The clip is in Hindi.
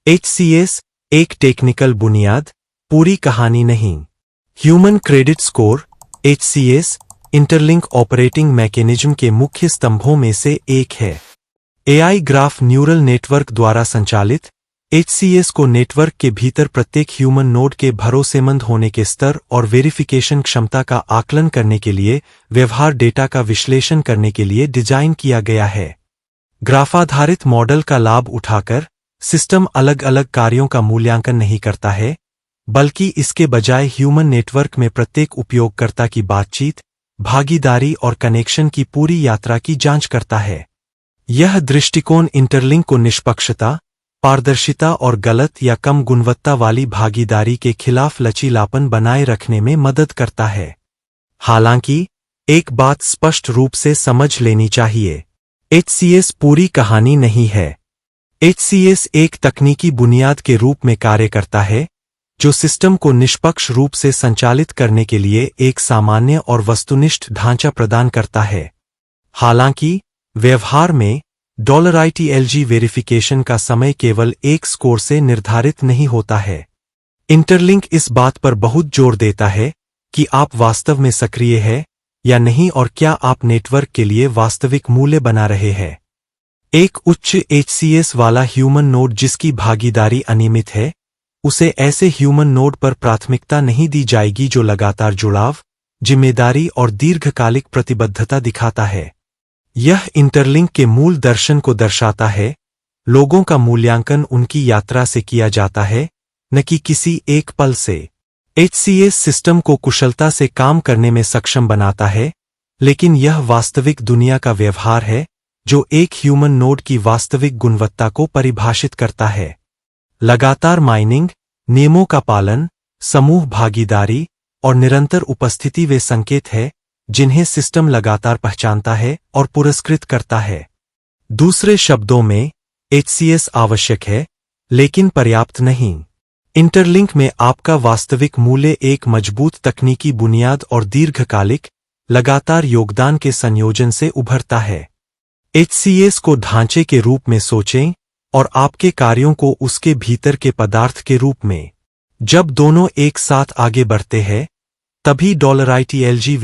HCS एक टेक्निकल बुनियाद, पूरी कहानी नहीं। Human credit score HCS interlink operating mechanism के मुख्य स्तंभों में से एक है। AI ग्राफ न्यूरल नेटवर्क द्वारा संचालित HCS को नेटवर्क के भीतर प्रत्येक ह्यूमन नोड के भरोसेमंद होने के स्तर और वेरिफिकेशन क्षमता का आकलन करने के लिए व्यवहार डेटा का विश्लेषण करने के लिए डिजाइन किया गया है। ग्राफाधारित मॉडल का लाभ उठाकर सिस्टम अलग अलग कार्यों का मूल्यांकन नहीं करता है, बल्कि इसके बजाय ह्यूमन नेटवर्क में प्रत्येक उपयोगकर्ता की बातचीत, भागीदारी और कनेक्शन की पूरी यात्रा की जांच करता है। यह दृष्टिकोण इंटरलिंक को निष्पक्षता, पारदर्शिता और गलत या कम गुणवत्ता वाली भागीदारी के खिलाफ लचीलापन बनाए रखने में मदद करता है। हालांकि एक बात स्पष्ट रूप से समझ लेनी चाहिए, HCS पूरी कहानी नहीं है। HCS एक तकनीकी बुनियाद के रूप में कार्य करता है, जो सिस्टम को निष्पक्ष रूप से संचालित करने के लिए एक सामान्य और वस्तुनिष्ठ ढांचा प्रदान करता है। हालांकि व्यवहार में $ITLG वेरिफिकेशन का समय केवल एक स्कोर से निर्धारित नहीं होता है। इंटरलिंक इस बात पर बहुत जोर देता है कि आप वास्तव में सक्रिय हैं या नहीं और क्या आप नेटवर्क के लिए वास्तविक मूल्य बना रहे हैं। एक उच्च HCS वाला ह्यूमन नोड जिसकी भागीदारी अनियमित है, उसे ऐसे ह्यूमन नोड पर प्राथमिकता नहीं दी जाएगी जो लगातार जुड़ाव, जिम्मेदारी और दीर्घकालिक प्रतिबद्धता दिखाता है। यह इंटरलिंक के मूल दर्शन को दर्शाता है, लोगों का मूल्यांकन उनकी यात्रा से किया जाता है, न कि किसी एक पल से। HCS सिस्टम को कुशलता से काम करने में सक्षम बनाता है, लेकिन यह वास्तविक दुनिया का व्यवहार है जो एक ह्यूमन नोड की वास्तविक गुणवत्ता को परिभाषित करता है। लगातार माइनिंग, नियमों का पालन, समूह भागीदारी और निरंतर उपस्थिति वे संकेत हैं जिन्हें सिस्टम लगातार पहचानता है और पुरस्कृत करता है। दूसरे शब्दों में, HCS आवश्यक है, लेकिन पर्याप्त नहीं। इंटरलिंक में आपका वास्तविक मूल्य एक मजबूत तकनीकी बुनियाद और दीर्घकालिक, लगातार योगदान के संयोजन से उभरता है। HCS को ढांचे के रूप में सोचें और आपके कार्यों को उसके भीतर के पदार्थ के रूप में। जब दोनों एक साथ आगे बढ़ते हैं, तभी $ITLG